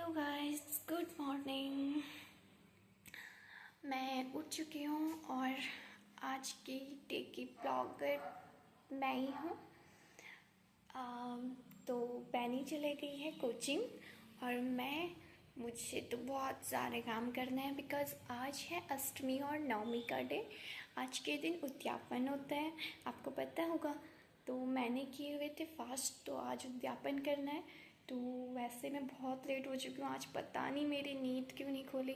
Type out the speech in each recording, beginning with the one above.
Hello guys, good morning. मैं उठ चुकी हूँ और आज की डे की ब्लॉगर मैं ही हूँ। तो बैनी चले गई है कोचिंग और मुझे तो बहुत सारे काम करने हैं बिकॉज़ आज है अष्टमी और नवमी का डे। आज के दिन उद्यापन होता है, आपको पता होगा। तो मैंने किए हुए थे फास्ट, तो आज उद्यापन करना है। तो वैसे मैं बहुत लेट हो चुकी हूँ, आज पता नहीं मेरी नींद क्यों नहीं खोली।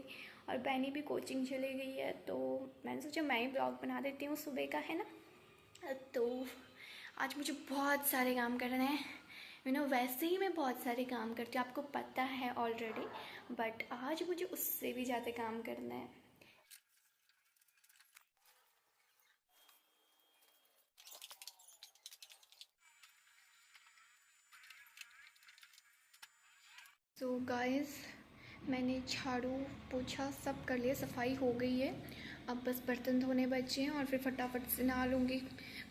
और बैनी भी कोचिंग चली गई है, तो मैंने सोचा मैं ही ब्लॉग बना देती हूँ, सुबह का है ना। तो आज मुझे बहुत सारे काम करने हैं। वैसे ही मैं बहुत सारे काम करती हूँ, आपको पता है ऑलरेडी, बट आज मुझे उससे भी ज़्यादा काम करना है। तो गाइस, मैंने झाड़ू पोछा सब कर लिया, सफाई हो गई है। अब बस बर्तन धोने बचे हैं और फिर फटाफट से नहा लूँगी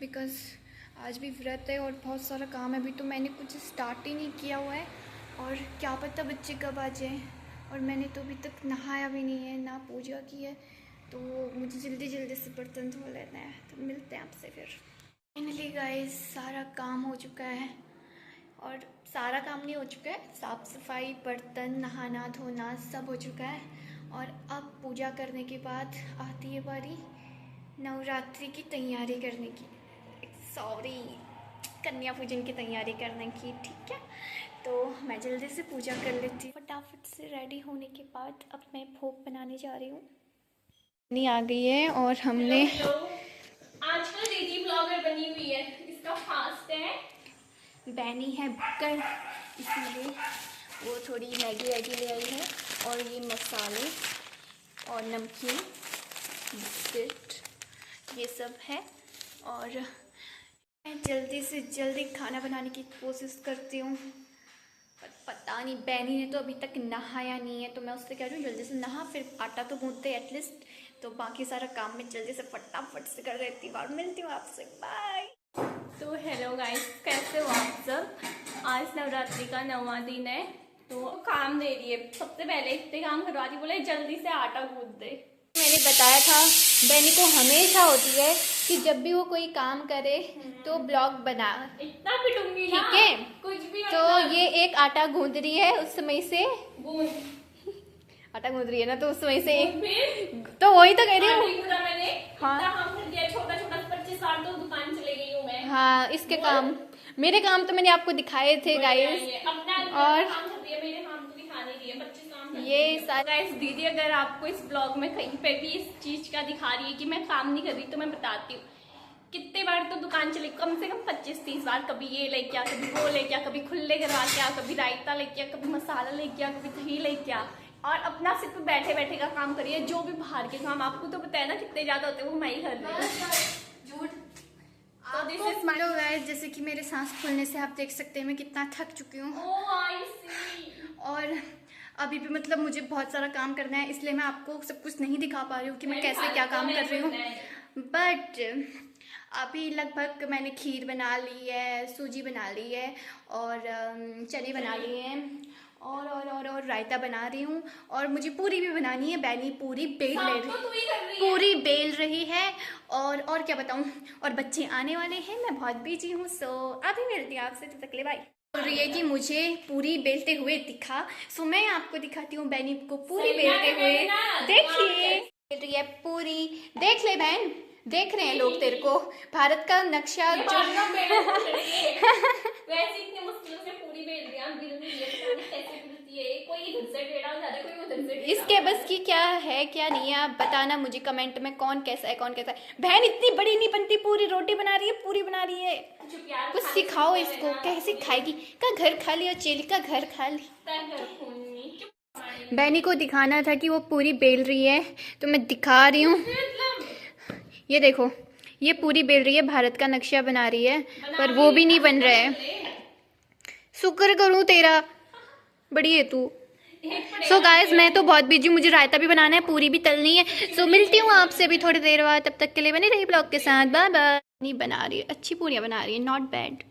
बिकॉज़ आज भी व्रत है और बहुत सारा काम है। अभी तो मैंने कुछ स्टार्ट ही नहीं किया हुआ है और क्या पता बच्चे कब आ जाएँ। और मैंने तो अभी तक नहाया भी नहीं है, ना पूजा की है। तो मुझे जल्दी जल्दी से बर्तन धो लेना है। तो मिलते हैं आपसे फिर। फाइनली गाइस, सारा काम हो चुका है और सारा काम नहीं हो चुका है, साफ़ सफाई, बर्तन, नहाना धोना सब हो चुका है। और अब पूजा करने के बाद आती है बारी नवरात्रि की तैयारी करने की, सॉरी, कन्या पूजन की तैयारी करने की, ठीक है। तो मैं जल्दी से पूजा कर लेती हूँ। फटाफट से रेडी होने के बाद अब मैं भोग बनाने जा रही हूँ। नहीं आ गई है और हमने आजकल दीदी ब्लॉगर बनी हुई है, इसका फास्ट है। बैनी है भुक्कड़, इसलिए वो थोड़ी मैगी वैगी ले आई है और ये मसाले और नमकीन, बिस्किट, ये सब है। और मैं जल्दी से जल्दी खाना बनाने की कोशिश करती हूँ, पर पता नहीं, बैनी ने तो अभी तक नहाया नहीं है। तो मैं उससे कह रही हूँ जल्दी से नहा, फिर आटा तो गूंथते एटलीस्ट, तो बाकी सारा काम मैं जल्दी से फटाफट से कर देती हूँ और मिलती हूँ आपसे। बाय। तो हेलो गाइस, कैसे हो आप सब। आज नवरात्रि का 9वां दिन है, तो काम दे रही है। सबसे पहले इतने काम करवा रही, बोले जल्दी से आटा गूंथ दे। मैंने बताया था, बैनी को हमेशा होती है कि जब भी वो कोई काम करे तो ब्लॉग बना, इतना पिटूंगी ना, ठीक है। कुछ भी तो ये एक आटा गूंद रही है, उस समय से गूंथ आटा गूंद रही है ना, तो उस समय से फिर तो वही तो कह रही हूँ। मैंने हाँ। इतना काम कर दिया, छोटा छोटा 25 साल तो दुकान चले गई हूँ मैं। हाँ, इसके काम, मेरे काम तो मैंने आपको दिखाए थे गाइस। और काम कर दिया, मेरे काम तो दिखा नहीं दिए, 25 काम कर ये सारा गाइस। दीदी अगर आपको इस ब्लॉग में कहीं पे भी इस चीज का दिखा रही है कि मैं काम नहीं कर रही, तो मैं बताती हूँ कितने बार तो दुकान चले, कम से कम 25-30 बार। कभी ये लेके आ, कभी वो लेके आ, कभी खुले करवा के आ, कभी रायता लेके आ, कभी मसाला लेके आ, कभी दही लेके आ, और अपना सिर्फ बैठे बैठे का काम करिए। जो भी बाहर के काम आपको तो बताया ना कितने ज्यादा होते हैं, वो मैं ही कर रही हूँ। झूठ। तो दिस इज माय गाइस, जैसे कि मेरे सांस फूलने से आप देख सकते हैं मैं कितना थक चुकी हूँ। और अभी भी मतलब मुझे बहुत सारा काम करना है, इसलिए मैं आपको सब कुछ नहीं दिखा पा रही हूँ कि मैं कैसे क्या काम कर रही हूँ। बट अभी लगभग मैंने खीर बना ली है, सूजी बना ली है और चने बना लिए हैं और रायता बना रही हूँ। और मुझे पूरी भी बनानी है, बैनी पूरी बेल पूरी बेल रही है। और क्या बताऊँ, और बच्चे आने वाले हैं, मैं बहुत बिजी हूँ। सो अभी मिलती हूँ आपसे, तब तक के लिए बाय। बोल रही है कि मुझे पूरी बेलते हुए दिखा, सो मैं आपको दिखाती हूँ बैनी को पूरी बेलते हुए। देखिए, बेल रही है पूरी, देख ले बहन, देख रहे हैं लोग तेरे को, भारत का नक्शा जो वैसे इतनी मुश्किल से पूरी बेल दिया, बिल नहीं है, कैसे बिलती है, कोई इधर से टेढ़ा हो जाता है, कोई उधर से। इसके बस की क्या है क्या नहीं है, आप बताना मुझे कमेंट में, कौन कैसा है कौन कैसा है। बहन इतनी बड़ी नहीं बनती, पूरी रोटी बना रही है, पूरी बना रही है। कुछ सिखाओ इसको, कैसे खाएगी, का घर खाली और चेली का घर खाली। बहनी को दिखाना था कि वो पूरी बेल रही है, तो मैं दिखा रही हूँ। ये देखो, ये पूरी बेल रही है, भारत का नक्शा बना रही है, पर वो भी नहीं बन रहा है। शुक्र करूँ तेरा, बड़ी है तू। सो गाइस, मैं तो बहुत बिजी हूँ, मुझे रायता भी बनाना है, पूरी भी तलनी है। सो मिलती हूँ आपसे अभी थोड़ी देर बाद, तब तक के लिए बने रही ब्लॉग के साथ। Bye bye. नहीं बना रही है, अच्छी पूरियाँ बना रही है, नॉट बैड।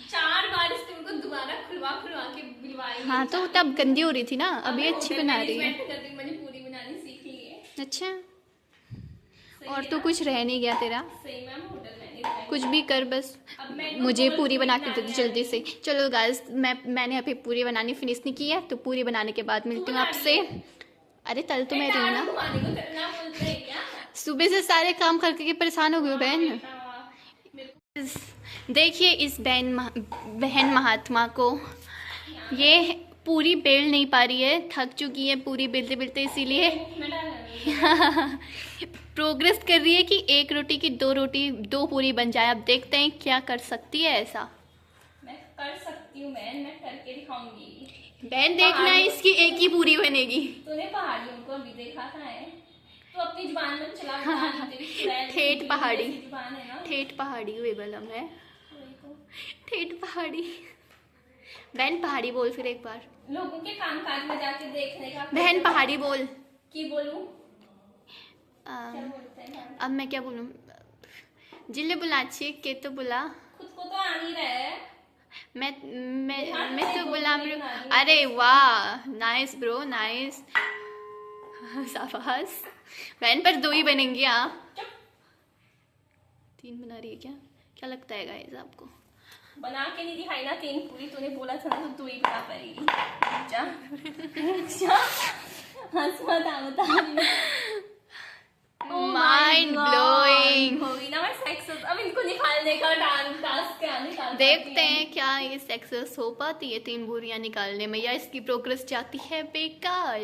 4 बार इसको दोबारा खुलवा के वाह, हाँ तो तब गंदी हो रही थी ना, अभी अच्छी बना रही है। मैंने पूरी बनानी सीख ली है। अच्छा, सही और है तो ना? कुछ रह नहीं गया तेरा, सही मैम, होटल मैनेजमेंट। कुछ भी कर बस अब मैं तो मुझे गोल पूरी बना के दे बनानी दो आ जल्दी रही से। चलो गाइस, मैंने अभी पूरी बनानी फिनिश नहीं की है, तो पूरी बनाने के बाद मिलती हूँ बना आपसे। रही है? अरे तल तो मैं रही हूँ ना, घुमाने को करना बोलते हैं क्या? सुबह से सारे काम करके परेशान हो गई हूँ हाँ, बहन। बेटा, मेरे को देखिए इस बहन महात्मा को, ये पूरी बेल नहीं पा रही है, थक चुकी है पूरी बेलते बेलते, इसीलिए मुख में डालना है। प्रोग्रेस कर रही है कि एक रोटी की दो पूरी बन जाए। अब देखते हैं क्या कर सकती है ऐसा। मैं कर सकती हूँ बहन, मैं करके दिखाऊंगी। बहन देखना है इसकी एक ही पूरी बनेगी। तूने पहाड़ियों को अभी देखा था है? तो अपनी जुबान में चला बता नहीं, तेरी चुड़ैल ठेठ की पहाड़ी। जैसी जुबान है ना। ठेठ पहाड़ी हुए बलम है, वही तो। ठेठ पहाड़ी। बहन पहाड़ी बोल फिर एक बार, लोगों के काम काज में जाके देखने का। बहन पहाड़ी बोल। की बोलूं? क्या बोलते हैं? अब मैं क्या बोलूं, जिले बुलाची के तो बुला। खुद को तो आ नहीं रहा है। मैं तो बुला रही हूँ। अरे वाह, नाइस ब्रो, नाइस, शाबाश। बहन पर 2 ही बनेंगी आप, 3 बना रही है क्या? क्या लगता है गाइस आपको? बना के नहीं दिखाई ना 3 पूरी, तूने बोला था ना, तो तू ही बना पाएगी। जा हंस मत आ, बता। Mind blowing. होगी ना मैं सक्सेस। अब इनको निकालने का टास्क क्या निकाल देखते हैं क्या ये सक्सेस हो पाती है 3 बोरियां निकालने में, या इसकी प्रोग्रेस जाती है बेकार।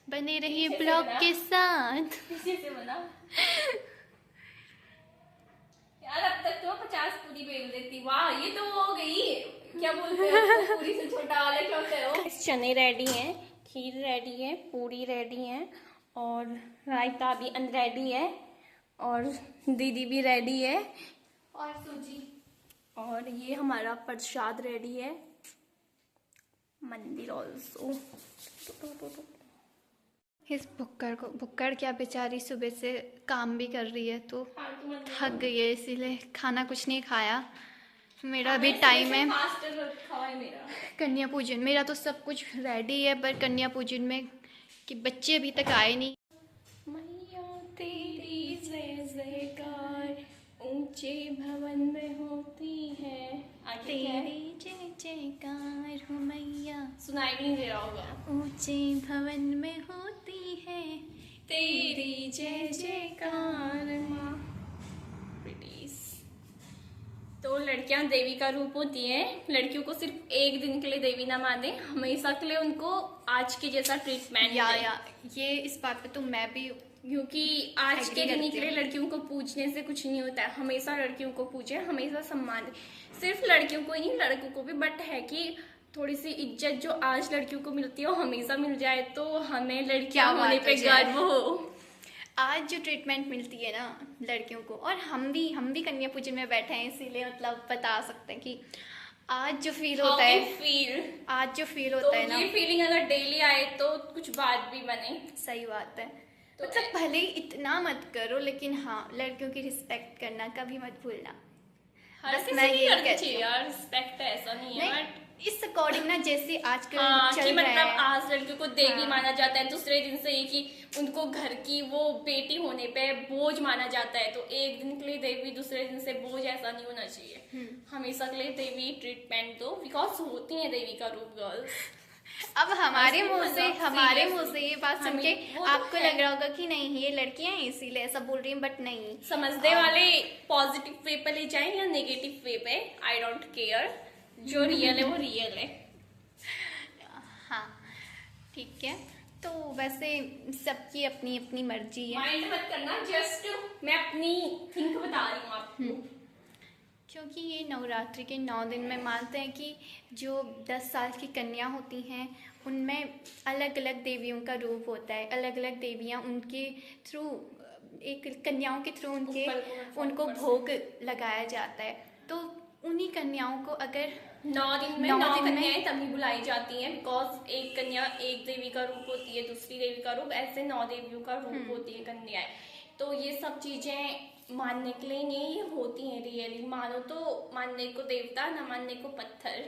बने रहिए पीछे से ब्लॉग बना। के साथ। किसी से बना यार, अब तक तो 50 पूरी बेल देती। वाह, ये तो हो गई, क्या बोलते हैं उसको, पूरी से छोटा वाला क्या होता है वो। चने रेडी हैं, खीर रेडी है, पूरी रेडी है, और रायता भी रेडी है, और दीदी भी रेडी है, और सूजी, और ये हमारा प्रसाद रेडी है, मंदिर ऑल्सो। इस भुक्कड़ क्या बेचारी सुबह से काम भी कर रही है, तो थक गई है, इसीलिए खाना कुछ नहीं खाया। मेरा अभी टाइम है कन्या पूजन। मेरा तो सब कुछ रेडी है, पर कन्या पूजन में कि बच्चे अभी तक आए नहीं। मैया तेरी जय जयकार ऊंचे भवन में होती है। आगे क्या है? तेरी जय जयकार हो मैया, सुनाई भी नहीं दे रहा होगा। ऊंचे भवन में होती है तेरी जय जयकार माँ। ब्रिटिश तो लड़कियां देवी का रूप होती हैं। लड़कियों को सिर्फ एक दिन के लिए देवी ना माने, हमेशा के लिए उनको आज के जैसा ट्रीटमेंट या ये इस बात पे तो मैं भी, क्योंकि आज Agree के दिन करती के लिए हूँ। लड़कियों को पूछने से कुछ नहीं होता है। हमेशा लड़कियों को पूछे, हमेशा सम्मान। सिर्फ लड़कियों को ही नहीं, लड़कों को भी, बट है कि थोड़ी सी इज्जत जो आज लड़कियों को मिलती है वो हमेशा मिल जाए, तो हमें लड़कियां क्या होने बात पे हो जाए। गर्व हो। आज जो ट्रीटमेंट मिलती है ना लड़कियों को, और हम भी कन्या पूजन में बैठे हैं, इसीलिए मतलब बता सकते हैं कि आज जो फील होता है, फील आज जो फील तो होता है ना, ये फीलिंग अगर डेली आए तो कुछ बात भी बने। सही बात है। तो मतलब भले ही इतना मत करो, लेकिन हाँ लड़कियों की रिस्पेक्ट करना कभी मत भूलना। हर बस किसी मैं की यही करनी कहती चाहिए हूँ। यार, रिस्पेक्ट ऐसा नहीं है, नहीं, बट इस अकॉर्डिंग ना जैसे आजकल हाँ, कि चल रहा मतलब है। आज लड़कियों को देवी हाँ। माना जाता है, दूसरे दिन से ही कि उनको घर की वो बेटी होने पे बोझ माना जाता है, तो एक दिन के लिए देवी, दूसरे दिन से बोझ, ऐसा नहीं होना चाहिए। हमेशा के लिए देवी ट्रीटमेंट दो, बिकॉज होती है देवी का रूप गर्ल्स। अब हमारे ऐसे मुंह से मतलब हमारे seriously। मुंह से ये बात सुन के वो तो आपको है। लग रहा होगा कि नहीं ये लड़कियां हैं इसीलिए ऐसा बोल रही हैं, बट नहीं। समझने वाले पॉजिटिव वे पे ले जाए या नेगेटिव वे पे, आई डोंट केयर। जो रियल है वो रियल है। हाँ ठीक है, तो वैसे सबकी अपनी अपनी मर्जी है, माइंड मत करना, जस्ट मैं अपनी थिंक बता रही हूँ आपको। क्योंकि ये नवरात्रि के 9 दिन में मानते हैं कि जो 10 साल की कन्या होती हैं उनमें अलग अलग देवियों का रूप होता है, अलग अलग देवियाँ उनके थ्रू, एक कन्याओं के थ्रू उनको भोग लगाया जाता है। तो उन्हीं कन्याओं को अगर 9 दिन में 9 9 दिन में- कन्याएं तभी बुलाई जाती हैं, बिकॉज एक कन्या एक देवी का रूप होती है, दूसरी देवी का रूप, ऐसे 9 देवियों का रूप होती है कन्याएं। तो ये सब चीजें मानने के लिए नहीं होती हैं, रियली मानो तो मानने को देवता, ना मानने को पत्थर।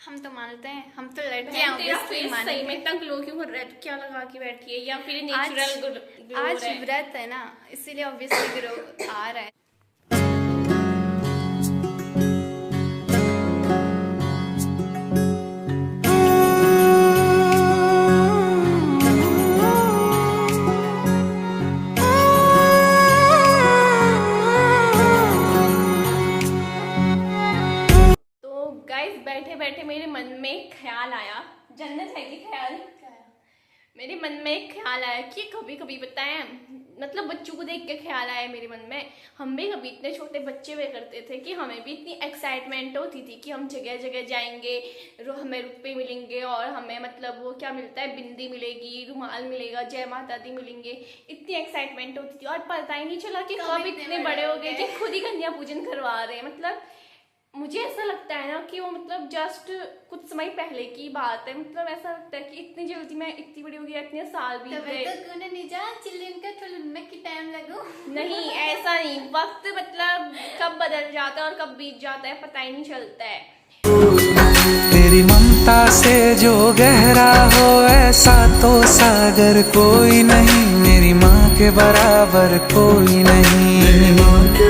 हम तो मानते हैं, हम तो लड़के तेरा हैं फेस सही में इतना ग्लो क्यों कर रहा है? क्या लगा के बैठी है या फिर नेचुरल ग्लो? आज व्रत है ना, इसीलिए ऑब्वियसली ग्लो आ रहा है। बैठे बैठे मेरे मन में एक ख्याल आया, जन्नत है कि ख्याल, मेरे मन में एक ख्याल आया कि कभी कभी बताएं, मतलब बच्चों को देख के ख्याल आया मेरे मन में, हम भी कभी इतने छोटे बच्चे हुए करते थे कि हमें भी इतनी एक्साइटमेंट होती थी कि हम जगह जगह जाएंगे, हमें रुपए मिलेंगे और हमें मतलब वो क्या मिलता है, बिंदी मिलेगी, रुमाल मिलेगा, जय माता दी मिलेंगे, इतनी एक्साइटमेंट होती थी और पता ही नहीं चला कि कब इतने बड़े हो गए कि खुद ही कन्या पूजन करवा रहे हैं। मतलब मुझे ऐसा लगता है ना कि वो मतलब जस्ट कुछ समय पहले की बात है, मतलब ऐसा लगता है कि इतनी जल्दी मैं इतनी बड़ी हो गई, इतने साल बीत गए। नहीं ऐसा नहीं, वक्त मतलब कब बदल जाता है और कब बीत जाता है पता ही नहीं चलता है। तेरी ममता से जो गहरा हो ऐसा तो सागर कोई नहीं, मेरी माँ के बराबर कोई नहीं, मेरी माँ के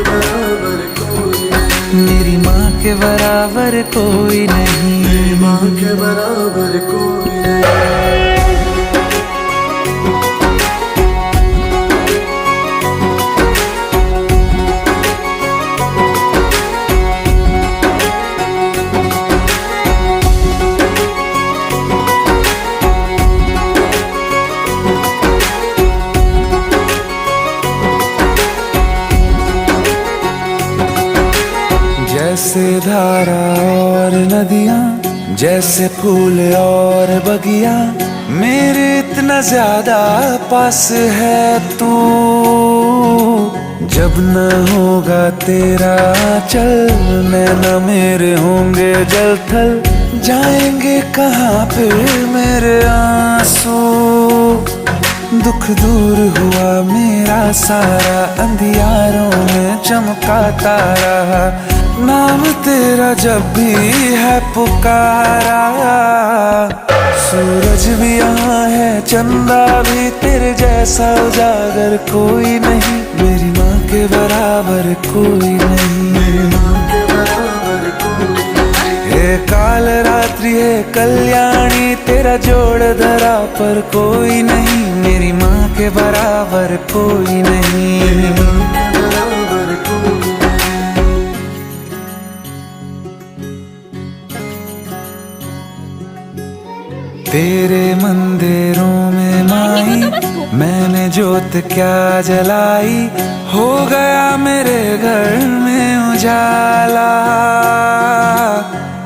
बराबर कोई नहीं, मेरी माँ के बराबर कोई नहीं। जैसे धारा और नदियाँ, जैसे फूल और बगिया, मेरे इतना ज्यादा पास है तू। जब न होगा तेरा चल, नैना मेरे होंगे जल थल, जाएंगे कहाँ पे मेरे आंसू। दुख दूर हुआ मेरा सारा, अंधियारों में चमका तारा, नाम तेरा जब भी है पुकारा। सूरज भी यहाँ है, चंदा भी, तेरे जैसा उजागर कोई नहीं, मेरी माँ के बराबर कोई नहीं, मेरी माँ के बराबर कोई नहीं। हे काल रात्रि है कल्याणी, तेरा जोड़ धरा पर कोई नहीं, मेरी माँ के बराबर कोई नहीं, मेरी माँ के बराबर कोई नहीं। तेरे मंदिरों में माई मैंने जोत क्या जलाई, हो गया मेरे घर में उजाला।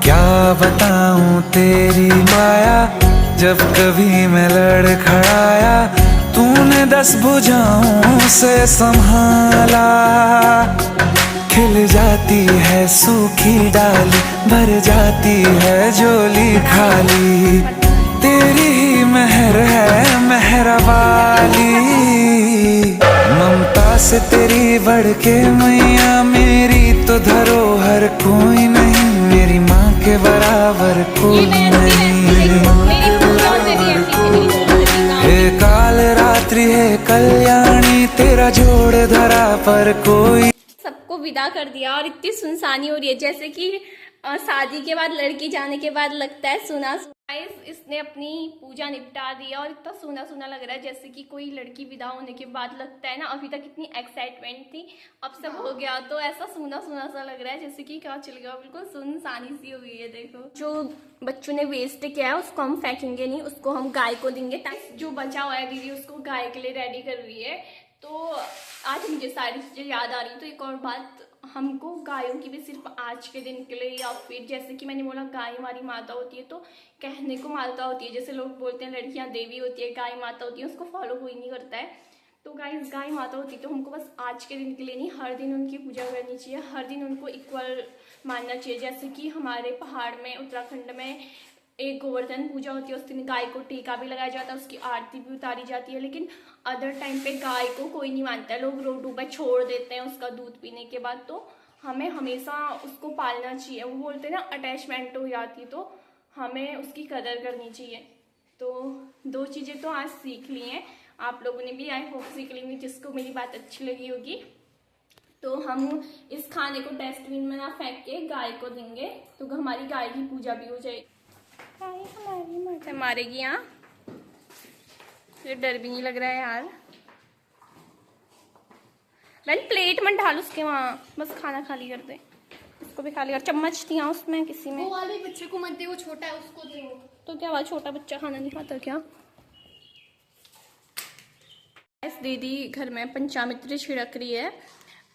क्या बताऊं तेरी माया, जब कभी मैं लड़खड़ाया, तूने 10 भुजाओं से संभाला। खिल जाती है सूखी डाली, भर जाती है झोली खाली, तेरी ही मेहर है मेहर वाली। ममता से तेरी बढ़ के मैया, मेरी तो धरोहर कोई नहीं, मेरी माँ के बराबर कोई नहीं। हे काल रात्रि है कल्याणी, तेरा जोड़ धरा पर कोई। सबको विदा कर दिया और इतनी सुनसानी हो रही है, जैसे कि शादी के बाद लड़की जाने के बाद लगता है सुना। इसने अपनी पूजा निपटा दिया और इतना सुना सुना लग रहा है, जैसे कि कोई लड़की विदा होने के बाद लगता है ना, अभी तक इतनी एक्साइटमेंट थी, अब सब हो गया तो ऐसा सुना सुना सा लग रहा है, जैसे कि क्या चल गया, बिल्कुल सुनसानी सी हुई है। देखो जो बच्चों ने वेस्ट किया है उसको हम फेंकेंगे नहीं, उसको हम गाय को देंगे, ताकि जो बचा हुआ है दीदी उसको गाय के लिए रेडी कर रही है। तो आज मुझे सारी चीज़ें याद आ रही। तो एक और बात, हमको गायों की भी सिर्फ आज के दिन के लिए, या फिर जैसे कि मैंने बोला गाय हमारी माता होती है, तो कहने को माता होती है, जैसे लोग बोलते हैं लड़कियां देवी होती है, गाय माता होती है, उसको फॉलो कोई नहीं करता है। तो गाय माता होती है, तो हमको बस आज के दिन के लिए नहीं, हर दिन उनकी पूजा करनी चाहिए, हर दिन उनको इक्वल मानना चाहिए। जैसे कि हमारे पहाड़ में, उत्तराखंड में एक गोवर्धन पूजा होती है, उस दिन गाय को टीका भी लगाया जाता है, उसकी आरती भी उतारी जाती है। लेकिन अदर टाइम पे गाय को कोई नहीं मानता है, लोग रोडों पे छोड़ देते हैं उसका दूध पीने के बाद। तो हमें हमेशा उसको पालना चाहिए। वो बोलते हैं ना अटैचमेंट हो जाती, तो हमें उसकी कदर करनी चाहिए। तो 2 चीज़ें तो आज सीख ली हैं, आप लोगों ने भी आई होप सीख ली होंगी, जिसको मेरी बात अच्छी लगी होगी। तो हम इस खाने को डस्टबिन में ना फेंक के गाय को देंगे, तो हमारी गाय की पूजा भी हो जाएगी। गाय हमारी माता मारेगी यहाँ, ये डर भी नहीं लग रहा है यार। मैंने प्लेट में डाल उसके वहाँ, बस खाना खाली कर दे। इसको भी खाली कर, चम्मच दिया उसमें किसी में। वो वाले बच्चे को मत दे, वो छोटा है, उसको दे। तो क्या हुआ, छोटा बच्चा खाना नहीं खाता क्या? दीदी घर में पंचामृत छिड़क रही है,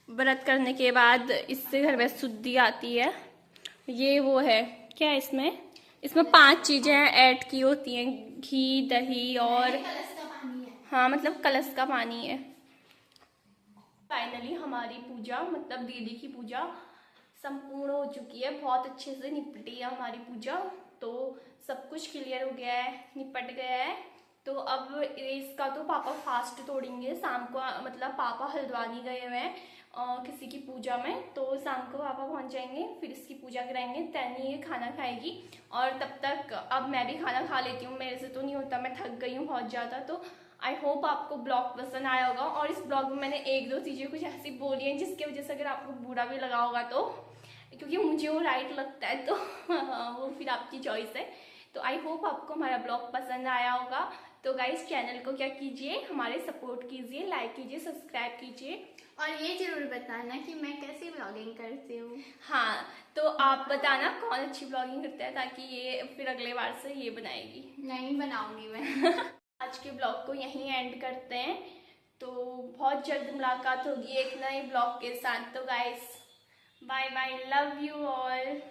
व्रत करने के बाद इससे घर में शुद्धि आती है। ये वो है क्या है इसमें 5 चीजें ऐड की होती हैं, घी, दही और हाँ मतलब कलश का पानी है। फाइनली हमारी पूजा मतलब दीदी की पूजा संपूर्ण हो चुकी है, बहुत अच्छे से निपटी है हमारी पूजा। तो सब कुछ क्लियर हो गया है, निपट गया है। तो अब इसका तो पापा फास्ट तोड़ेंगे शाम को, मतलब पापा हल्द्वानी गए हुए हैं किसी की पूजा में, तो शाम को पापा पहुंच जाएंगे, फिर इसकी पूजा कराएंगे, तैनी ये खाना खाएगी। और तब तक अब मैं भी खाना खा लेती हूँ, मेरे से तो नहीं होता, मैं थक गई हूँ बहुत ज़्यादा। तो आई होप आपको ब्लॉग पसंद आया होगा। और इस ब्लॉग में मैंने 1-2 चीज़ें कुछ ऐसी बोली हैं जिसकी वजह से अगर आपको बुरा भी लगा होगा तो, क्योंकि मुझे वो राइट लगता है, तो वो फिर आपकी चॉइस है। तो आई होप आपको हमारा ब्लॉग पसंद आया होगा। तो गाइस चैनल को क्या कीजिए, हमारे सपोर्ट कीजिए, लाइक कीजिए, सब्सक्राइब कीजिए और ये जरूर बताना कि मैं कैसी ब्लॉगिंग करती हूँ। हाँ, तो आप बताना कौन अच्छी ब्लॉगिंग करता है, ताकि ये फिर अगले बार से ये बनाएगी। नहीं बनाऊंगी मैं। आज के ब्लॉग को यहीं एंड करते हैं, तो बहुत जल्द मुलाकात होगी एक नए ब्लॉग के साथ। तो guys bye bye, love you all.